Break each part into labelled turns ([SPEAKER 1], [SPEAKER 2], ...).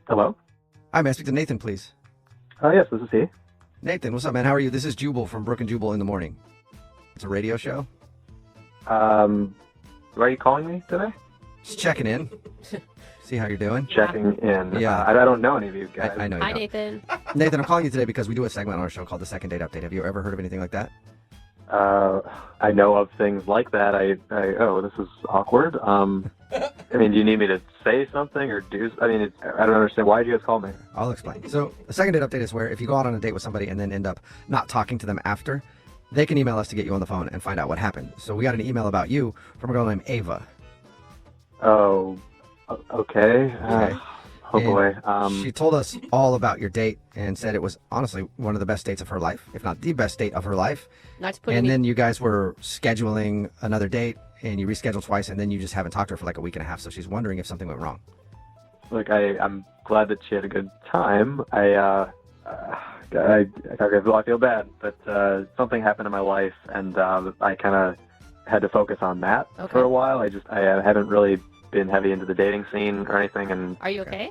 [SPEAKER 1] Hello?
[SPEAKER 2] Hi, may I speak to Nathan, please?
[SPEAKER 1] Yes, this is he.
[SPEAKER 2] Nathan, what's up, man? How are you? This is Jubal from Brooke and Jubal in the Morning. It's a radio show.
[SPEAKER 1] Why are you calling me today?
[SPEAKER 2] Just checking in. See how you're doing.
[SPEAKER 1] Checking in.
[SPEAKER 2] Yeah.
[SPEAKER 1] I don't know any of you guys.
[SPEAKER 2] I know you
[SPEAKER 3] Hi,
[SPEAKER 2] don't.
[SPEAKER 3] Nathan.
[SPEAKER 2] Nathan, I'm calling you today because we do a segment on our show called the Second Date Update. Have you ever heard of anything like that?
[SPEAKER 1] I know of things like that. Oh, this is awkward. I mean, do you need me to say something or do? I mean, I don't understand. Why did you guys call me?
[SPEAKER 2] I'll explain. So the Second Date Update is where if you go out on a date with somebody and then end up not talking to them after, they can email us to get you on the phone and find out what happened. So we got an email about you from a girl named Ava.
[SPEAKER 1] Oh, okay.
[SPEAKER 2] Okay.
[SPEAKER 1] Oh boy.
[SPEAKER 2] She told us all about your date and said it was honestly one of the best dates of her life, if not the best date of her life.
[SPEAKER 3] Not to put
[SPEAKER 2] And
[SPEAKER 3] any...
[SPEAKER 2] then you guys were scheduling another date and you rescheduled twice and then you just haven't talked to her for like a week and a half. So she's wondering if something went wrong.
[SPEAKER 1] Look, I'm glad that she had a good time. I feel bad, but something happened in my life, and I kind of had to focus on that for a while. I haven't really been heavy into the dating scene or anything. And
[SPEAKER 3] Are you okay?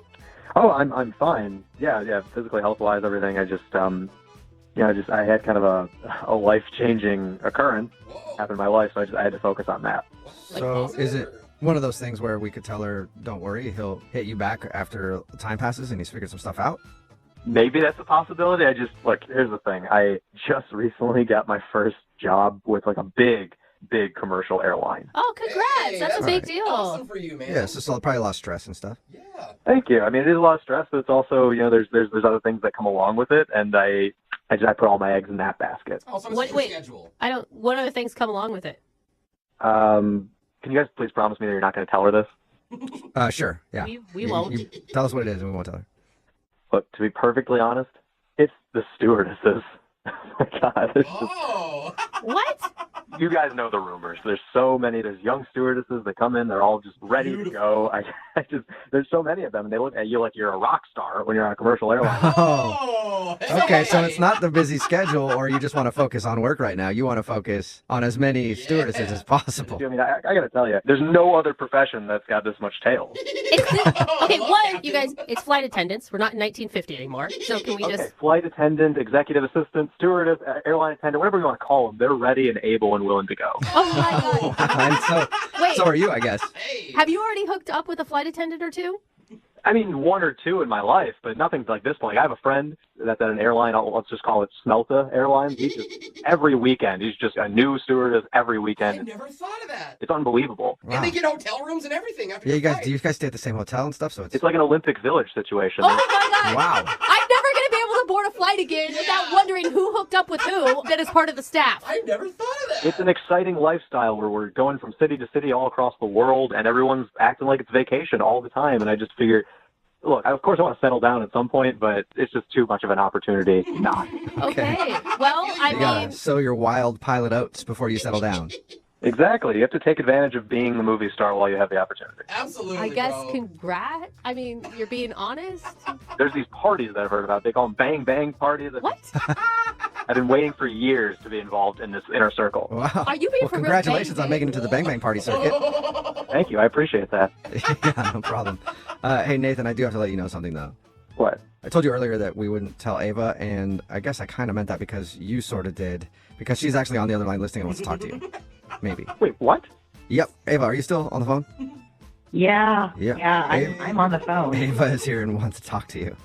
[SPEAKER 1] oh, I'm fine. Yeah, physically, health-wise, everything. I just I had kind of a life-changing occurrence happen in my life, so I had to focus on that.
[SPEAKER 2] So is it one of those things where we could tell her, don't worry, he'll hit you back after time passes and he's figured some stuff out?
[SPEAKER 1] Maybe that's a possibility. Look, here's the thing. I just recently got my first job with like a big commercial airline.
[SPEAKER 3] Oh, congrats. That's a big deal.
[SPEAKER 4] Awesome for you, man.
[SPEAKER 2] Yeah, so probably a lot of stress and stuff.
[SPEAKER 4] Yeah.
[SPEAKER 1] Thank you. I mean, it is a lot of stress, but it's also, there's other things that come along with it, and I put all my eggs in that basket.
[SPEAKER 4] Oh, so it's
[SPEAKER 3] Wait.
[SPEAKER 4] your schedule.
[SPEAKER 3] What other things come along with it?
[SPEAKER 1] Can you guys please promise me that you're not going to tell her this?
[SPEAKER 2] Sure, yeah.
[SPEAKER 3] We won't.
[SPEAKER 2] You tell us what it is and we won't tell her.
[SPEAKER 1] Look, to be perfectly honest, it's the stewardesses. Oh my God.
[SPEAKER 4] Oh.
[SPEAKER 3] What?
[SPEAKER 1] You guys know the rumors. There's so many. There's young stewardesses that come in. They're all just ready to go. There's so many of them. And they look at you like you're a rock star when you're on a commercial airline.
[SPEAKER 2] Oh, okay. So it's not the busy schedule, or you just want to focus on work right now. You want to focus on as many stewardesses as possible.
[SPEAKER 1] I mean, I got to tell you, there's no other profession that's got this much tail.
[SPEAKER 3] You guys, it's flight attendants. We're not in 1950 anymore. So can we just...
[SPEAKER 1] Flight attendant, executive assistant, stewardess, airline attendant, whatever you want to call them, they're ready and able and willing to go.
[SPEAKER 3] Oh my God.
[SPEAKER 2] And
[SPEAKER 3] Wait.
[SPEAKER 2] so are you, I guess.
[SPEAKER 4] Hey.
[SPEAKER 3] Have you already hooked up with a flight attendant or two?
[SPEAKER 1] I mean, one or two in my life, but nothing like this one. Like, I have a friend that's at an airline, let's just call it Smelta Airlines. He's just, every weekend, he's just a new stewardess every
[SPEAKER 4] I
[SPEAKER 1] weekend.
[SPEAKER 4] never thought of that.
[SPEAKER 1] It's unbelievable.
[SPEAKER 2] Wow.
[SPEAKER 4] And they get hotel rooms and everything after
[SPEAKER 2] Yeah,
[SPEAKER 4] the flight.
[SPEAKER 2] do you guys stay at the same hotel and stuff? So
[SPEAKER 1] It's like an Olympic Village situation.
[SPEAKER 3] Oh my God.
[SPEAKER 2] wow.
[SPEAKER 3] I'm never going to be able to board a flight again without wondering who hooked up with who that is part of the staff.
[SPEAKER 4] I never thought of that.
[SPEAKER 1] It's an exciting lifestyle where we're going from city to city all across the world, and everyone's acting like it's vacation all the time. And I just figure, look, of course I want to settle down at some point, but it's just too much of an opportunity not.
[SPEAKER 3] Okay. Well,
[SPEAKER 2] You
[SPEAKER 3] I
[SPEAKER 2] gotta
[SPEAKER 3] mean,
[SPEAKER 2] sow your wild pilot oats before you settle down.
[SPEAKER 1] Exactly. You have to take advantage of being the movie star while you have the opportunity.
[SPEAKER 4] Absolutely,
[SPEAKER 3] I guess
[SPEAKER 4] bro.
[SPEAKER 3] congrats. I mean, you're being honest.
[SPEAKER 1] There's these parties that I've heard about. They call them bang bang parties.
[SPEAKER 3] What?
[SPEAKER 1] I've been waiting for years to be involved in this inner circle.
[SPEAKER 2] Wow.
[SPEAKER 3] Are you being
[SPEAKER 2] Well,
[SPEAKER 3] for real?
[SPEAKER 2] congratulations
[SPEAKER 3] Bang,
[SPEAKER 2] on making it to the Bang Bang Party circuit.
[SPEAKER 1] Thank you. I appreciate that.
[SPEAKER 2] Yeah, no problem. Hey, Nathan, I do have to let you know something, though.
[SPEAKER 1] What?
[SPEAKER 2] I told you earlier that we wouldn't tell Ava, and I guess I kind of meant that because you sort of did, because she's actually on the other line listening and wants to talk to you. Maybe.
[SPEAKER 1] Wait, what?
[SPEAKER 2] Yep. Ava, are you still on the phone?
[SPEAKER 5] Yeah,
[SPEAKER 2] Yeah.
[SPEAKER 5] I'm on the phone.
[SPEAKER 2] Ava is here and wants to talk to you.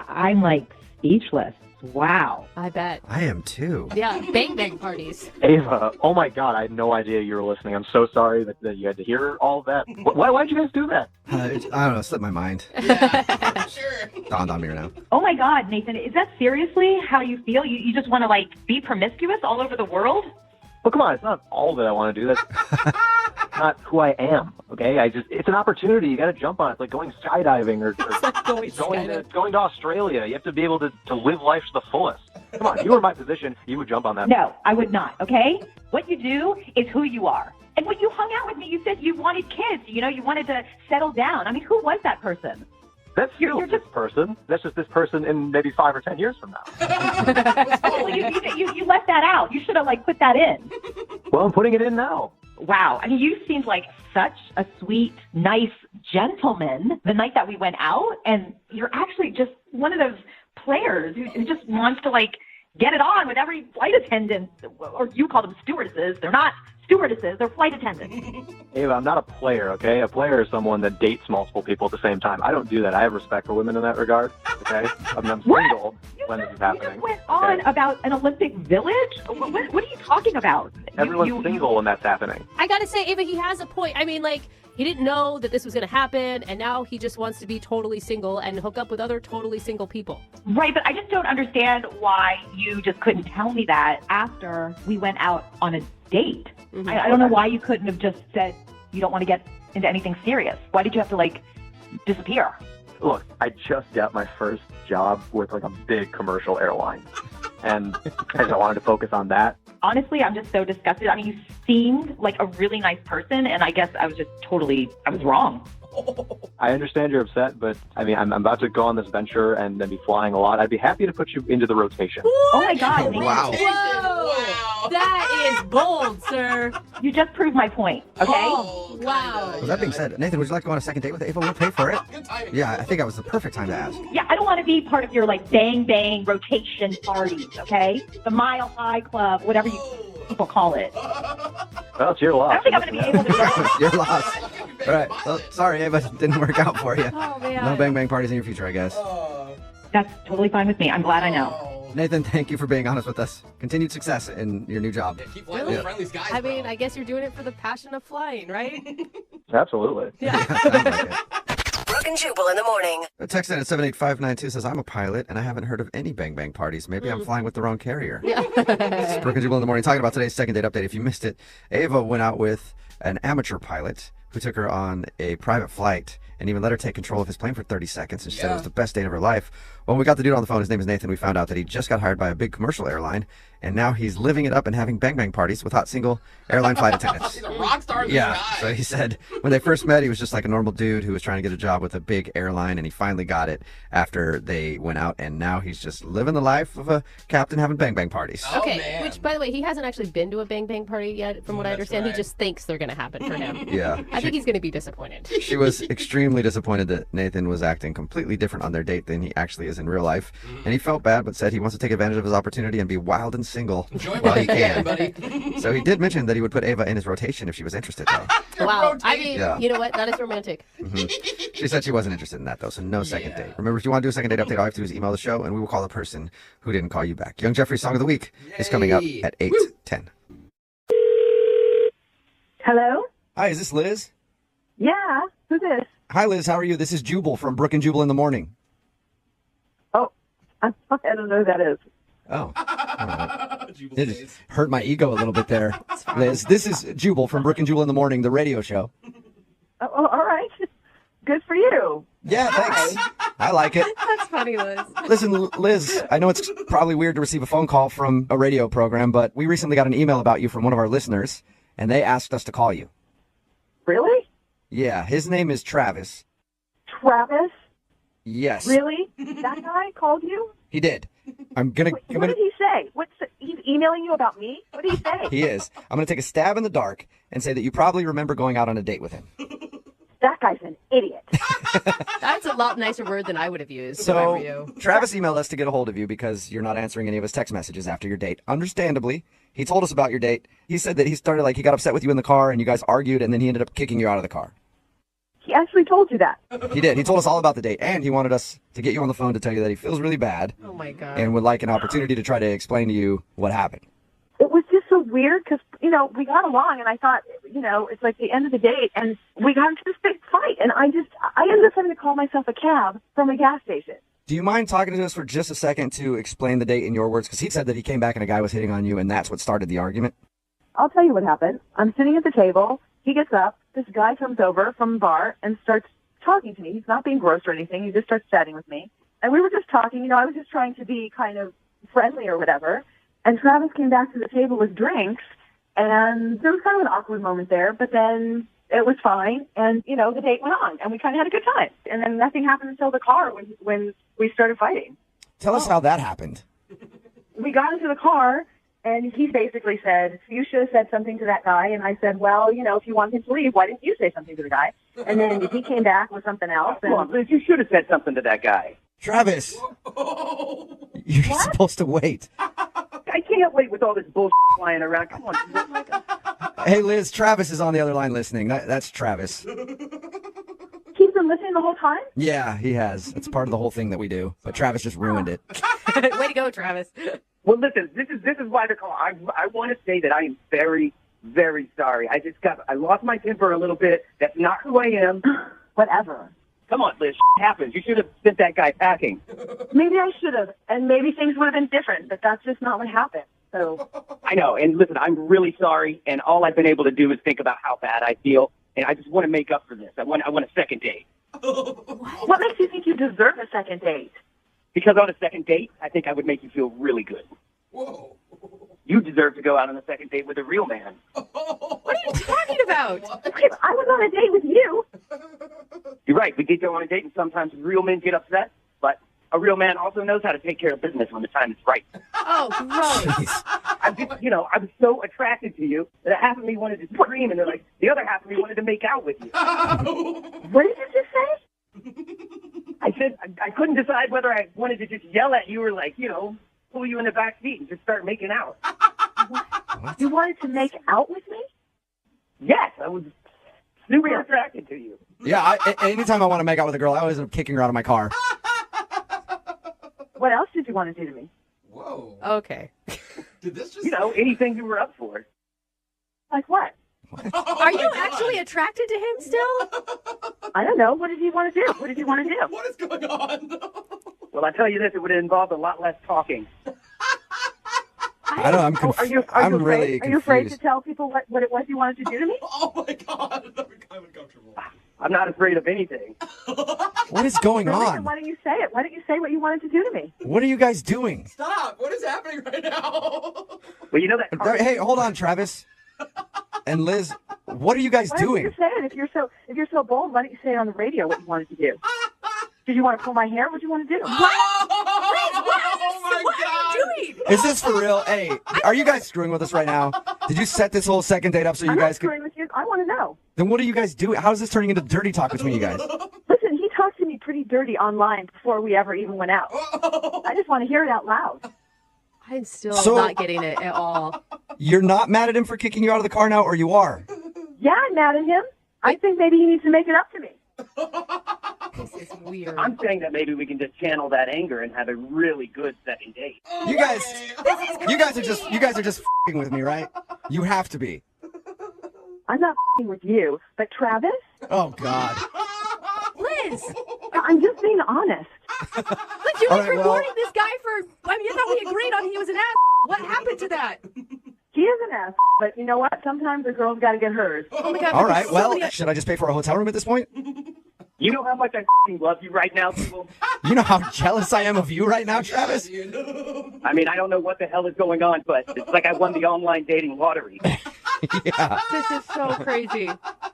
[SPEAKER 5] I'm like speechless. Wow.
[SPEAKER 3] I bet.
[SPEAKER 2] I am too.
[SPEAKER 3] Yeah, bang bang parties.
[SPEAKER 1] Ava, oh my God, I had no idea you were listening. I'm so sorry that you had to hear all of that. Why'd you guys do that?
[SPEAKER 2] I don't know, it slipped my mind.
[SPEAKER 4] Sure.
[SPEAKER 2] Dawned on me right now.
[SPEAKER 5] Oh my God, Nathan, is that seriously how you feel? You just want to like be promiscuous all over the world?
[SPEAKER 1] Well, come on, it's not all that I want to do. That's not who I am, okay? It's an opportunity. You got to jump on it. It's like going skydiving or going to Australia. You have to be able to live life to the fullest. Come on, if you were in my position, you would jump on that.
[SPEAKER 5] No, I would not, okay? What you do is who you are. And when you hung out with me, you said you wanted kids. You wanted to settle down. I mean, who was that person?
[SPEAKER 1] That's still
[SPEAKER 5] You're
[SPEAKER 1] this person. That's just this person in maybe 5 or 10 years from now.
[SPEAKER 5] Oh, you left that out. You should have, like, put that in.
[SPEAKER 1] Well, I'm putting it in now.
[SPEAKER 5] wow. I mean, you seemed like such a sweet, nice gentleman the night that we went out, and you're actually just one of those players who just wants to, like, get it on with every flight attendant, or you call them stewardesses. They're not stewardesses, they're flight attendants.
[SPEAKER 1] Ava, I'm not a player, okay? A player is someone that dates multiple people at the same time. I don't do that. I have respect for women in that regard, okay? I mean, I'm single when this is happening.
[SPEAKER 5] You just went on about an Olympic village? What are you talking about?
[SPEAKER 1] Everyone's single when that's happening.
[SPEAKER 3] I gotta say, Ava, he has a point. I mean, like, he didn't know that this was going to happen, and now he just wants to be totally single and hook up with other totally single people.
[SPEAKER 5] Right, but I just don't understand why you just couldn't tell me that after we went out on a date. Mm-hmm. I don't know why you couldn't have just said you don't want to get into anything serious. Why did you have to, like, disappear?
[SPEAKER 1] Look, I just got my first job with, like, a big commercial airline, and I wanted to focus on that.
[SPEAKER 5] Honestly, I'm just so disgusted. I mean, you seemed like a really nice person, and I guess I was wrong.
[SPEAKER 1] I understand you're upset, but I mean, I'm about to go on this venture and then be flying a lot. I'd be happy to put you into the rotation.
[SPEAKER 5] What? Oh my God.
[SPEAKER 2] Wow.
[SPEAKER 3] Whoa. That is bold, sir.
[SPEAKER 5] You just proved my point, okay?
[SPEAKER 3] Oh, wow.
[SPEAKER 2] Well, that being said, Nathan, would you like to go on a second date with Ava? We'll pay for it.
[SPEAKER 4] Good timing.
[SPEAKER 2] Yeah, I think that was the perfect time to ask.
[SPEAKER 5] Yeah, I don't want to be part of your, like, bang bang rotation parties, okay? The Mile High Club, whatever you people call it.
[SPEAKER 1] Well, it's your loss.
[SPEAKER 5] I don't think I'm going to be able to go.
[SPEAKER 2] You're lost. All right. Well, sorry, Ava, it didn't work out for you.
[SPEAKER 3] Oh, man.
[SPEAKER 2] No bang bang parties in your future, I guess.
[SPEAKER 5] That's totally fine with me. I'm glad I know.
[SPEAKER 2] Nathan, thank you for being honest with us. Continued success in your new job.
[SPEAKER 4] Yeah, keep flying those friendly skies,
[SPEAKER 3] I mean,
[SPEAKER 4] bro.
[SPEAKER 3] I guess you're doing it for the passion of flying, right?
[SPEAKER 1] Absolutely.
[SPEAKER 2] Yeah, sounds like it.
[SPEAKER 6] Brooke and Jubal in the morning.
[SPEAKER 2] A text in at 78592 says, I'm a pilot and I haven't heard of any bang bang parties. Maybe I'm flying with the wrong carrier.
[SPEAKER 3] Yeah.
[SPEAKER 2] This is Brooke and Jubal in the morning talking about today's second date update. If you missed it, Ava went out with an amateur pilot who took her on a private flight and even let her take control of his plane for 30 seconds and she said it was the best date of her life. When we got the dude on the phone, his name is Nathan, we found out that he just got hired by a big commercial airline and now he's living it up and having bang bang parties with hot single airline flight attendants.
[SPEAKER 4] He's a rock star in the
[SPEAKER 2] Yeah,
[SPEAKER 4] sky.
[SPEAKER 2] so he said when they first met, he was just like a normal dude who was trying to get a job with a big airline, and he finally got it after they went out, and now he's just living the life of a captain having bang bang parties.
[SPEAKER 4] Oh,
[SPEAKER 3] Okay,
[SPEAKER 4] man.
[SPEAKER 3] which, by the way, he hasn't actually been to a bang bang party yet, from what I understand.
[SPEAKER 4] right.
[SPEAKER 3] He just thinks they're going to happen for him.
[SPEAKER 2] Yeah.
[SPEAKER 3] I think he's going to be disappointed.
[SPEAKER 2] She was extremely disappointed that Nathan was acting completely different on their date than he actually is in real life, and he felt bad but said he wants to take advantage of his opportunity and be wild and single
[SPEAKER 4] Enjoy
[SPEAKER 2] while
[SPEAKER 4] while
[SPEAKER 2] he
[SPEAKER 4] you can,
[SPEAKER 2] can.
[SPEAKER 4] buddy.
[SPEAKER 2] So he did mention that he would put Ava in his rotation if she was interested, though.
[SPEAKER 3] Wow. I mean,
[SPEAKER 2] Yeah.
[SPEAKER 3] you know what? That is romantic.
[SPEAKER 2] She said she wasn't interested in that, though, so no second date. Remember, if you want to do a second date update, all you have to do is email the show, and we will call the person who didn't call you back. Young Jeffrey's Song of the Week is coming up
[SPEAKER 4] Yay.
[SPEAKER 2] at 8:10.
[SPEAKER 7] Hello?
[SPEAKER 2] Hi, is this Liz?
[SPEAKER 7] Yeah, who's this?
[SPEAKER 2] Hi, Liz. How are you? This is Jubal from Brooke and Jubal in the morning.
[SPEAKER 7] Oh, I don't know who that is.
[SPEAKER 2] Oh.
[SPEAKER 4] Jubal's
[SPEAKER 2] It
[SPEAKER 4] face.
[SPEAKER 2] just hurt my ego a little bit there, Liz. This is Jubal from Brooke and Jubal in the morning, the radio show.
[SPEAKER 7] Oh, all right. Good for you.
[SPEAKER 2] Yeah, thanks. I like it.
[SPEAKER 3] That's funny, Liz.
[SPEAKER 2] Listen, Liz, I know it's probably weird to receive a phone call from a radio program, but we recently got an email about you from one of our listeners, and they asked us to call you.
[SPEAKER 7] Really?
[SPEAKER 2] Yeah, his name is Travis.
[SPEAKER 7] Travis?
[SPEAKER 2] Yes.
[SPEAKER 7] Really? That guy called you?
[SPEAKER 2] He did. I'm gonna.
[SPEAKER 7] What did he say? He's emailing you about me? What did he say?
[SPEAKER 2] He is. I'm gonna take a stab in the dark and say that you probably remember going out on a date with him.
[SPEAKER 7] That guy's an idiot.
[SPEAKER 3] That's a lot nicer word than I would have used if I were
[SPEAKER 2] So
[SPEAKER 3] you.
[SPEAKER 2] Travis emailed us to get a hold of you because you're not answering any of his text messages after your date. Understandably, he told us about your date. He said that he got upset with you in the car and you guys argued and then he ended up kicking you out of the car.
[SPEAKER 7] He actually told you that.
[SPEAKER 2] He did. He told us all about the date and he wanted us to get you on the phone to tell you that he feels really bad
[SPEAKER 3] Oh, my God.
[SPEAKER 2] and would like an opportunity to try to explain to you what happened.
[SPEAKER 7] It was just so weird because, we got along and I thought, it's like the end of the date and we got into this big fight and I ended up having to call myself a cab from a gas station.
[SPEAKER 2] Do you mind talking to us for just a second to explain the date in your words? Because he said that he came back and a guy was hitting on you and that's what started the argument.
[SPEAKER 7] I'll tell you what happened. I'm sitting at the table. He gets up. This guy comes over from the bar and starts talking to me. He's not being gross or anything. He just starts chatting with me. And we were just talking. I was just trying to be kind of friendly or whatever. And Travis came back to the table with drinks. And there was kind of an awkward moment there. But then it was fine. And, the date went on. And we kind of had a good time. And then nothing happened until the car when we started fighting.
[SPEAKER 2] Tell us how that happened.
[SPEAKER 7] We got into the car. And he basically said, you should have said something to that guy. And I said, well, you know, if you want him to leave, why didn't you say something to the guy? And then he came back with something else.
[SPEAKER 6] Come on, Liz, you should have said something to that guy.
[SPEAKER 2] Travis, you're supposed to wait.
[SPEAKER 6] I can't wait with all this bullshit flying around. Come on.
[SPEAKER 2] Hey, Liz, Travis is on the other line listening. That's Travis.
[SPEAKER 7] He's been listening the whole time?
[SPEAKER 2] Yeah, he has. It's part of the whole thing that we do. But Travis just ruined it.
[SPEAKER 3] Way to go, Travis.
[SPEAKER 6] Well, listen, this is why they're calling. I want to say that I am very, very sorry. I lost my temper a little bit. That's not who I am.
[SPEAKER 7] Whatever.
[SPEAKER 6] Come on, Liz, happens. You should have sent that guy packing.
[SPEAKER 7] Maybe I should have, and maybe things would have been different, but that's just not what happened. So
[SPEAKER 6] I know, and listen, I'm really sorry, and all I've been able to do is think about how bad I feel, and I just want to make up for this. I want a second date.
[SPEAKER 7] what makes you think you deserve a second date?
[SPEAKER 6] Because on a second date, I think I would make you feel really good.
[SPEAKER 4] Whoa.
[SPEAKER 6] You deserve to go out on a second date with a real man.
[SPEAKER 3] What are you talking about?
[SPEAKER 7] Okay, I was on a date with you.
[SPEAKER 6] You're right, we did go on a date, and sometimes real men get upset, but a real man also knows how to take care of business when the time is right.
[SPEAKER 3] Oh, gross.
[SPEAKER 6] I was so attracted to you that half of me wanted to scream, and the other half of me wanted to make out with you.
[SPEAKER 7] What did you just say?
[SPEAKER 6] I said I couldn't decide whether I wanted to just yell at you or pull you in the back seat and just start making out.
[SPEAKER 7] You wanted to make out with me?
[SPEAKER 6] Yes, I was super attracted to you.
[SPEAKER 2] Yeah, anytime I want to make out with a girl, I always end up kicking her out of my car.
[SPEAKER 7] What else did you want to do to me?
[SPEAKER 4] Whoa.
[SPEAKER 3] Okay.
[SPEAKER 4] Did this just...
[SPEAKER 6] Anything you were up for.
[SPEAKER 7] Like what?
[SPEAKER 3] Are you actually attracted to him still?
[SPEAKER 7] I don't know. What did you want to do? What did you want to do?
[SPEAKER 4] What is going on?
[SPEAKER 6] Well, I tell you this, it would have involved a lot less talking.
[SPEAKER 2] I don't know. I'm really confused.
[SPEAKER 7] Are you afraid to tell people what it was you wanted to do to me?
[SPEAKER 4] Oh, my God. I'm uncomfortable.
[SPEAKER 6] I'm not afraid of anything.
[SPEAKER 2] What is going
[SPEAKER 7] Really?
[SPEAKER 2] on?
[SPEAKER 7] Then why don't you say it? Why don't you say what you wanted to do to me?
[SPEAKER 2] What are you guys doing?
[SPEAKER 4] Stop. What is happening right now?
[SPEAKER 6] Well, you know that...
[SPEAKER 2] Hey, hold on, Travis. And Liz, what are you guys doing?
[SPEAKER 7] Why don't you say it? If you're so bold, why don't you say it on the radio what you wanted to do? Did you want to pull my hair? What did you want to do?
[SPEAKER 4] Oh,
[SPEAKER 3] What are you doing?
[SPEAKER 2] Is this for real? Hey, are you guys screwing with us right now? Did you set this whole second date up so you
[SPEAKER 7] I'm
[SPEAKER 2] guys
[SPEAKER 7] not
[SPEAKER 2] could...
[SPEAKER 7] screwing with you. I want to know.
[SPEAKER 2] Then what are you guys doing? How is this turning into dirty talk between you guys?
[SPEAKER 7] Listen, he talked to me pretty dirty online before we ever even went out. I just want to hear it out loud.
[SPEAKER 3] I'm still not getting it at all.
[SPEAKER 2] You're not mad at him for kicking you out of the car now, or you are?
[SPEAKER 7] Yeah, I'm mad at him. I think maybe he needs to make it up to me.
[SPEAKER 3] This is weird.
[SPEAKER 6] I'm saying that maybe we can just channel that anger and have a really good second date.
[SPEAKER 2] You guys are just f***ing with me, right? You have to be.
[SPEAKER 7] I'm not f***ing with you, but Travis?
[SPEAKER 2] Oh, God.
[SPEAKER 3] Liz!
[SPEAKER 7] I'm just being honest.
[SPEAKER 3] Look, you
[SPEAKER 2] All
[SPEAKER 3] were
[SPEAKER 2] right, well-
[SPEAKER 3] recording this guy for... I mean, I thought we agreed on he was an ass. What happened to that?
[SPEAKER 7] He is an ass, but you know what? Sometimes a girl's got to get hers.
[SPEAKER 3] Oh, my God.
[SPEAKER 2] All right,
[SPEAKER 3] so
[SPEAKER 2] well,
[SPEAKER 3] many-
[SPEAKER 2] should I just pay for a hotel room at this point?
[SPEAKER 6] You know how much I love you right now, people?
[SPEAKER 2] You know how jealous I am of you right now, Travis?
[SPEAKER 6] I mean, I don't know what the hell is going on, but it's like I won the online dating lottery.
[SPEAKER 2] Yeah.
[SPEAKER 3] This is so crazy.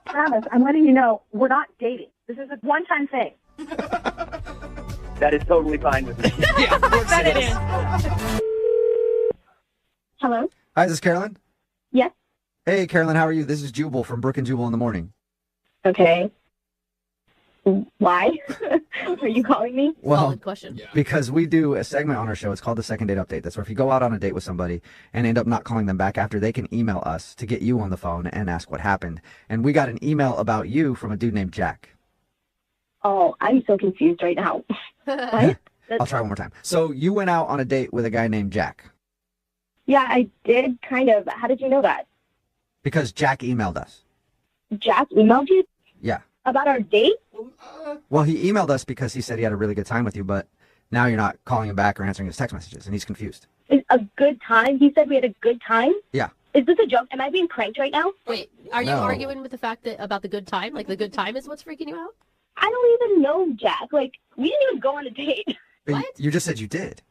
[SPEAKER 7] Travis, I'm letting you know we're not dating. This is a one-time thing.
[SPEAKER 6] That is totally fine with me.
[SPEAKER 2] Yeah, of course
[SPEAKER 3] Bet
[SPEAKER 2] it
[SPEAKER 3] it
[SPEAKER 2] is.
[SPEAKER 3] is.
[SPEAKER 7] Hello?
[SPEAKER 2] Hi, is this Carolyn?
[SPEAKER 7] Yes.
[SPEAKER 2] Hey, Carolyn, how are you? This is Jubal from Brooke and Jubal in the Morning.
[SPEAKER 7] Okay. Why? Are you calling me?
[SPEAKER 2] Well,
[SPEAKER 3] Solid question.
[SPEAKER 2] because we do a segment on our show. It's called the Second Date Update. That's where if you go out on a date with somebody and end up not calling them back after, they can email us to get you on the phone and ask what happened. And we got an email about you from a dude named Jack.
[SPEAKER 8] Oh, I'm so confused right now. What?
[SPEAKER 2] I'll try one more time. So you went out on a date with a guy named Jack
[SPEAKER 8] Yeah, I did kind of. How did you know that?
[SPEAKER 2] because Jack emailed us.
[SPEAKER 8] Jack emailed you
[SPEAKER 2] Yeah.
[SPEAKER 8] about our date?
[SPEAKER 2] Well, he emailed us because he said he had a really good time with you, but now you're not calling him back or answering his text messages, and he's confused.
[SPEAKER 8] Is a good time? He said we had a good time?
[SPEAKER 2] Yeah.
[SPEAKER 8] Is this a joke? Am I being pranked right now?
[SPEAKER 3] Wait, are you
[SPEAKER 2] No.
[SPEAKER 3] arguing with the fact that about the good time? Like the good time is what's freaking you out?
[SPEAKER 8] I don't even know Jack. Like, we didn't even go on a date.
[SPEAKER 2] But
[SPEAKER 3] What?
[SPEAKER 2] You just said you did.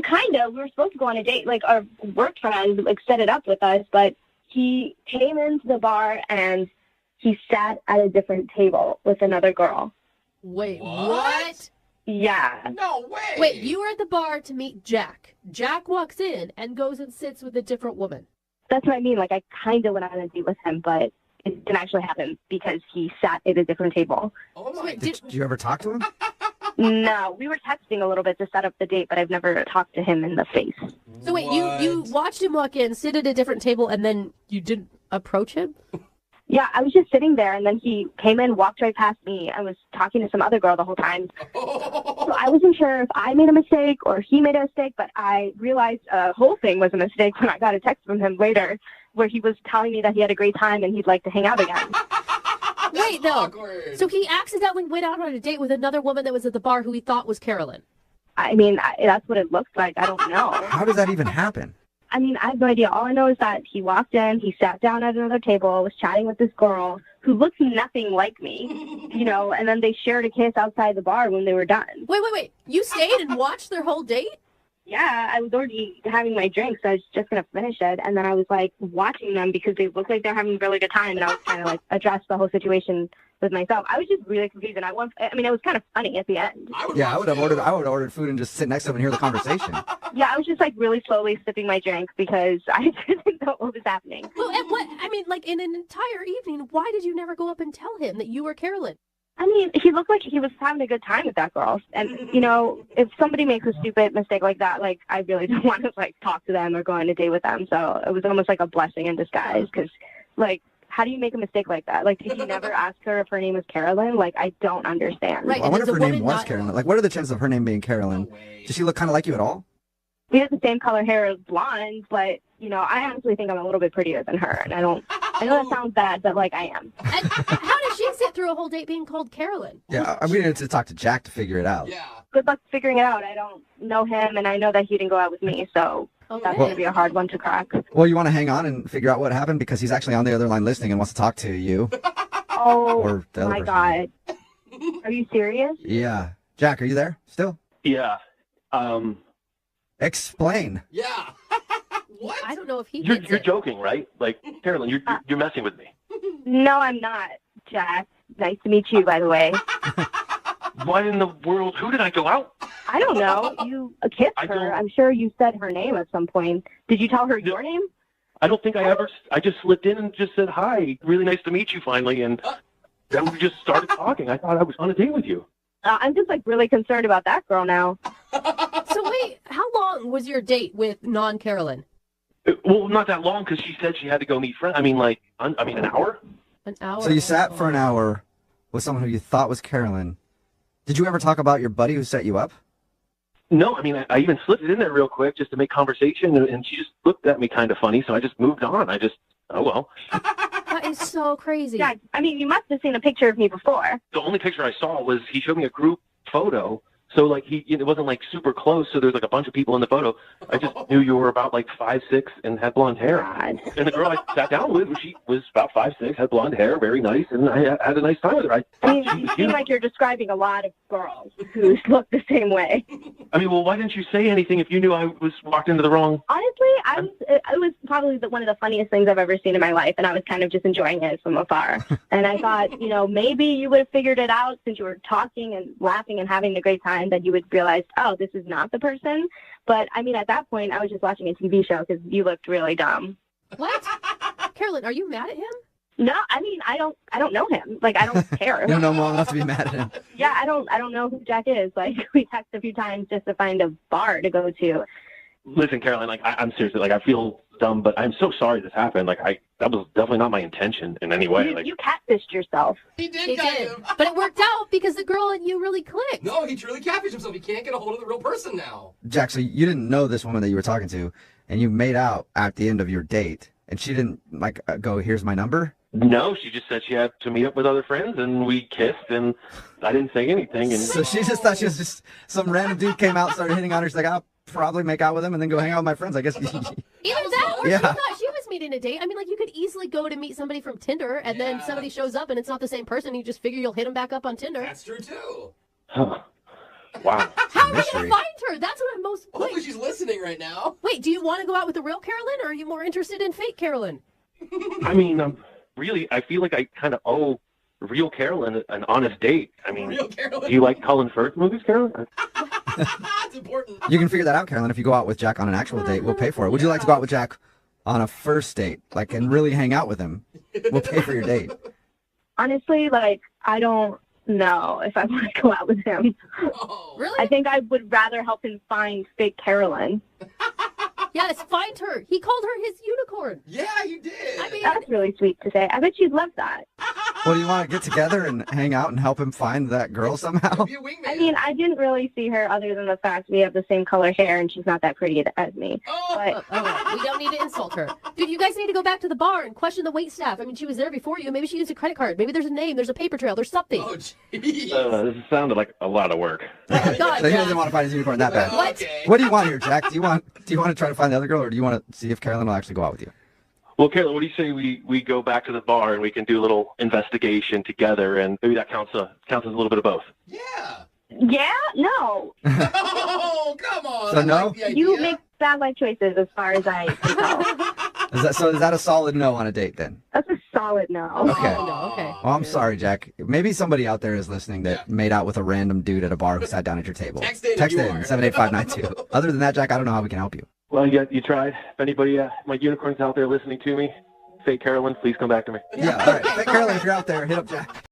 [SPEAKER 8] Kind of. We were supposed to go on a date. Like, our work friend, like, set it up with us, but he came into the bar and he sat at a different table with another girl.
[SPEAKER 3] Wait,
[SPEAKER 4] What?
[SPEAKER 3] what?
[SPEAKER 8] Yeah.
[SPEAKER 4] No way.
[SPEAKER 3] Wait, you were at the bar to meet Jack. Jack walks in and goes and sits with a different woman.
[SPEAKER 8] That's what I mean. Like, I kind of went on a date with him, but it didn't actually happen because he sat at a different table.
[SPEAKER 4] Oh my.
[SPEAKER 3] Wait,
[SPEAKER 2] Did you ever talk to him?
[SPEAKER 8] No, we were texting a little bit to set up the date, but I've never talked to him in the face.
[SPEAKER 3] So wait, you watched him walk in, sit at a different table, and then you didn't approach him?
[SPEAKER 8] Yeah, I was just sitting there, and then he came in, walked right past me. I was talking to some other girl the whole time. So I wasn't sure if I made a mistake or he made a mistake, but I realized the whole thing was a mistake when I got a text from him later where he was telling me that he had a great time and he'd like to hang out again.
[SPEAKER 3] Wait, no.
[SPEAKER 4] Awkward.
[SPEAKER 3] So he accidentally went out on a date with another woman that was at the bar who he thought was Carolyn.
[SPEAKER 8] I mean, that's what it looks like. I don't know.
[SPEAKER 2] How does that even happen?
[SPEAKER 8] I mean, I have no idea. All I know is that he walked in, he sat down at another table, was chatting with this girl who looks nothing like me, you know, and then they shared a kiss outside the bar when they were done.
[SPEAKER 3] Wait. You stayed and watched their whole date?
[SPEAKER 8] Yeah, I was already having my drink, so I was just going to finish it. And then I was, like, watching them because they looked like they're having a really good time, and I was trying to, like, address the whole situation with myself. I was just really confused, and I mean, it was kind of funny at the end.
[SPEAKER 2] I would have ordered food and just sit next to him and hear the conversation.
[SPEAKER 8] Yeah, I was just, like, really slowly sipping my drink because I didn't know what was happening.
[SPEAKER 3] Well, and what, I mean, like, in an entire evening, why did you never go up and tell him that you were Carolyn?
[SPEAKER 8] I mean, he looked like he was having a good time with that girl. And, you know, if somebody makes a stupid mistake like that, like, I really don't want to, like, talk to them or go on a date with them. So it was almost like a blessing in disguise because, like, how do you make a mistake like that? Like, did you never ask her if her name was Carolyn? Like, I don't understand.
[SPEAKER 3] Right.
[SPEAKER 2] Well, I wonder if
[SPEAKER 3] does
[SPEAKER 2] her
[SPEAKER 3] the
[SPEAKER 2] name
[SPEAKER 3] woman
[SPEAKER 2] was
[SPEAKER 3] not-
[SPEAKER 2] Carolyn. Like, what are the chances of her name being Carolyn? Does she look kind of like you at all?
[SPEAKER 8] We have the same color hair as blonde, but, you know, I honestly think I'm a little bit prettier than her. And I know that sounds bad, but, like, I am.
[SPEAKER 3] And how did she sit through a whole date being called Carolyn?
[SPEAKER 2] Yeah, I'm going to talk to Jack to figure it out.
[SPEAKER 4] Yeah.
[SPEAKER 8] Good luck figuring it out. I don't know him, and I know that he didn't go out with me, so
[SPEAKER 3] Okay.
[SPEAKER 8] that's going to be a hard one to crack.
[SPEAKER 2] Well, you want to hang on and figure out what happened because he's actually on the other line listening and wants to talk to you.
[SPEAKER 8] Oh,
[SPEAKER 2] Or the other
[SPEAKER 8] my
[SPEAKER 2] person.
[SPEAKER 8] God. Are you serious?
[SPEAKER 2] Yeah. Jack, are you there still?
[SPEAKER 1] Yeah.
[SPEAKER 2] Explain.
[SPEAKER 4] Yeah. What?
[SPEAKER 3] I don't know if he
[SPEAKER 1] You're
[SPEAKER 3] gets
[SPEAKER 1] you're
[SPEAKER 3] it.
[SPEAKER 1] joking, right? Like, Carolyn, you're messing with me.
[SPEAKER 8] No, I'm not, Jack. Nice to meet you, by the way.
[SPEAKER 1] Why in the world? Who did I go out?
[SPEAKER 8] I don't know. You kissed
[SPEAKER 1] I
[SPEAKER 8] her.
[SPEAKER 1] don't-
[SPEAKER 8] I'm sure you said her name at some point. Did you tell her your name?
[SPEAKER 1] I don't think I just slipped in and just said, hi, really nice to meet you finally. And then we just started talking. I thought I was on a date with you.
[SPEAKER 8] I'm just, like, really concerned about that girl now.
[SPEAKER 3] So wait, how long was your date with non-Carolyn?
[SPEAKER 1] Well, not that long because she said she had to go meet friends. I mean, like, an hour?
[SPEAKER 3] An hour.
[SPEAKER 2] So you sat for an hour with someone who you thought was Carolyn. Did you ever talk about your buddy who set you up?
[SPEAKER 1] No, I mean, I even slipped it in there real quick just to make conversation, and she just looked at me kind of funny, so I just moved on. Oh, well.
[SPEAKER 3] That is so crazy.
[SPEAKER 8] Yeah, I mean, you must have seen a picture of me before.
[SPEAKER 1] The only picture I saw was he showed me a group photo. So, like, it wasn't, like, super close, so there's, like, a bunch of people in the photo. I just knew you were about, like, 5'6" and had blonde hair.
[SPEAKER 8] God.
[SPEAKER 1] And the girl I sat down with, she was about 5'6", had blonde hair, very nice, and I had a nice time with her.
[SPEAKER 8] I mean, you seem like you're describing a lot of girls who look the same way.
[SPEAKER 1] I mean, well, why didn't you say anything if you knew I was walked into the wrong...
[SPEAKER 8] Honestly, it was probably one of the funniest things I've ever seen in my life, and I was kind of just enjoying it from afar. And I thought, you know, maybe you would have figured it out since you were talking and laughing and having a great time, that you would realize, oh, this is not the person. But, I mean, at that point, I was just watching a TV show because you looked really dumb.
[SPEAKER 3] What? Carolyn, are you mad at him?
[SPEAKER 8] No, I mean, I don't know him. Like, I don't care.
[SPEAKER 2] You don't know him well enough to be mad at him.
[SPEAKER 8] Yeah, I don't know who Jack is. Like, we texted a few times just to find a bar to go to.
[SPEAKER 1] Listen, Caroline, like, I'm seriously, like, I feel dumb, but I'm so sorry this happened. Like, that was definitely not my intention in any way.
[SPEAKER 8] You catfished yourself.
[SPEAKER 4] He did
[SPEAKER 3] He
[SPEAKER 4] kind
[SPEAKER 3] did.
[SPEAKER 4] of.
[SPEAKER 3] But it worked out because the girl and you really clicked.
[SPEAKER 4] No, he truly catfished himself. He can't get a hold of the real person now.
[SPEAKER 2] Jack, so you didn't know this woman that you were talking to, and you made out at the end of your date, and she didn't, like, go, here's my number?
[SPEAKER 1] No, she just said she had to meet up with other friends, and we kissed, and I didn't say anything. And
[SPEAKER 2] So she just thought she was just some random dude came out, started hitting on her. She's like, I'll probably make out with him and then go hang out with my friends. I guess.
[SPEAKER 3] Either that or
[SPEAKER 2] Yeah.
[SPEAKER 3] she thought she was meeting a date. I mean, like, you could easily go to meet somebody from Tinder, and then somebody shows up and it's not the same person. You just figure you'll hit him back up on Tinder.
[SPEAKER 4] That's true, too.
[SPEAKER 1] Huh. Wow.
[SPEAKER 3] How are you
[SPEAKER 2] mystery.
[SPEAKER 3] going to find her? That's what I'm most...
[SPEAKER 4] Hopefully
[SPEAKER 3] Wait,
[SPEAKER 4] she's listening right now.
[SPEAKER 3] wait, do you want to go out with the real Carolyn, or are you more interested in fake Carolyn?
[SPEAKER 1] I mean, really, I feel like I kind of owe real Carolyn an honest date. I mean,
[SPEAKER 4] Real Carolyn.
[SPEAKER 1] do you like Colin Firth movies, Carolyn?
[SPEAKER 4] That's important.
[SPEAKER 2] You can figure that out, Carolyn. If you go out with Jack on an actual date, we'll pay for it. Would you like to go out with Jack on a first date, like, and really hang out with him? We'll pay for your date.
[SPEAKER 8] Honestly, like, I don't know if I want to go out with him.
[SPEAKER 4] Oh.
[SPEAKER 3] Really?
[SPEAKER 8] I think I would rather help him find fake Carolyn.
[SPEAKER 3] Yes, find her. He called her his unicorn.
[SPEAKER 4] Yeah, you did.
[SPEAKER 3] I mean,
[SPEAKER 8] That's really sweet to say. I bet you'd love that.
[SPEAKER 2] Well, do you want to get together and hang out and help him find that girl somehow?
[SPEAKER 4] Be a wingman.
[SPEAKER 8] I mean, I didn't really see her other than the fact we have the same color hair and she's not that pretty as me.
[SPEAKER 4] Oh.
[SPEAKER 8] But
[SPEAKER 3] all right, we don't need to insult her. Dude, you guys need to go back to the bar and question the wait staff. I mean, she was there before you. Maybe she used a credit card. Maybe there's a name. There's a paper trail. There's something.
[SPEAKER 4] Oh, jeez.
[SPEAKER 1] This sounded like a lot of work.
[SPEAKER 3] Oh, my God,
[SPEAKER 2] So he
[SPEAKER 3] Jack.
[SPEAKER 2] doesn't want to find his unicorn that bad.
[SPEAKER 3] What?
[SPEAKER 4] Okay.
[SPEAKER 2] What do you want here, Jack? Do you want to try to find the other girl, or do you want to see if Carolyn will actually go out with you?
[SPEAKER 1] Well, Carolyn, what do you say we go back to the bar and we can do a little investigation together, and maybe that counts as a little bit of both.
[SPEAKER 4] Yeah.
[SPEAKER 8] yeah, no.
[SPEAKER 4] Oh, come on.
[SPEAKER 2] So
[SPEAKER 4] I
[SPEAKER 2] no?
[SPEAKER 4] like the
[SPEAKER 8] You
[SPEAKER 4] idea.
[SPEAKER 8] make bad life choices as far as I can tell.
[SPEAKER 2] Is that a solid no on a date then?
[SPEAKER 8] That's a solid no.
[SPEAKER 2] Okay.
[SPEAKER 3] Oh, no, okay.
[SPEAKER 2] Well, I'm sorry, Jack. Maybe somebody out there is listening that made out with a random dude at a bar who sat down at your table.
[SPEAKER 4] Text in if
[SPEAKER 2] Text
[SPEAKER 4] you
[SPEAKER 2] in
[SPEAKER 4] are.
[SPEAKER 2] 78592. Other than that, Jack, I don't know how we can help you.
[SPEAKER 1] Well, you tried. If anybody, my unicorn's out there listening to me, fake Carolyn, please come back to me.
[SPEAKER 2] Yeah, all right. Hey, Carolyn, if you're out there, hit up Jack.